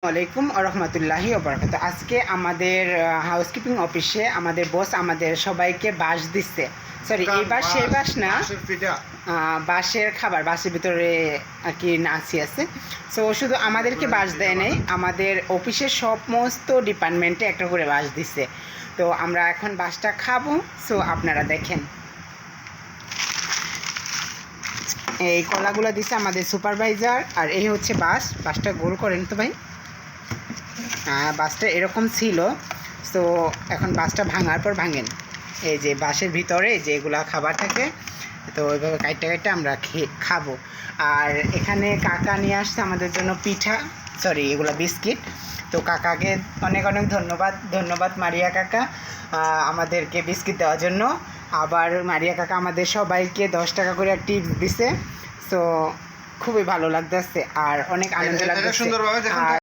আলাইকুম রহমতুল্লাহি ওবরাকাত। আজকে আমাদের হাউসকিপিং অফিসে আমাদের বস আমাদের সবাইকে বাঁশ দিচ্ছে। সরি, এই বাঁশ সেই বাঁশ না, বাঁশের খাবার, বাঁশের ভিতরে আর কি নাচি আছে। সো শুধু আমাদেরকে বাঁশ দেয় নাই, আমাদের অফিসের সমস্ত ডিপার্টমেন্টে একটা করে বাঁশ দিচ্ছে। তো আমরা এখন বাঁশটা খাবো। সো আপনারা দেখেন, এই কলাগুলো দিচ্ছে আমাদের সুপারভাইজার। আর এই হচ্ছে বাঁশটা গোল করেন তো ভাই। বাসটা এরকম ছিল। তো এখন বাসটা ভাঙার পর ভাঙেন, এই যে বাসের ভিতরে যেগুলা খাবার থাকে, তো ওইভাবে কাইটটা আমরা খাবো। আর এখানে কাকা নিয়ে আসছে আমাদের জন্য পিঠা, সরি এগুলো বিস্কিট। তো কাকাকে অনেক অনেক ধন্যবাদ মারিয়া কাকা আমাদেরকে বিস্কিট দেওয়ার জন্য। আবার মারিয়া কাকা আমাদের সবাইকে 10 টাকা করে টিপস দিছে। তো খুবই ভালো লাগতেছে আর অনেক আনন্দ লাগতেছে।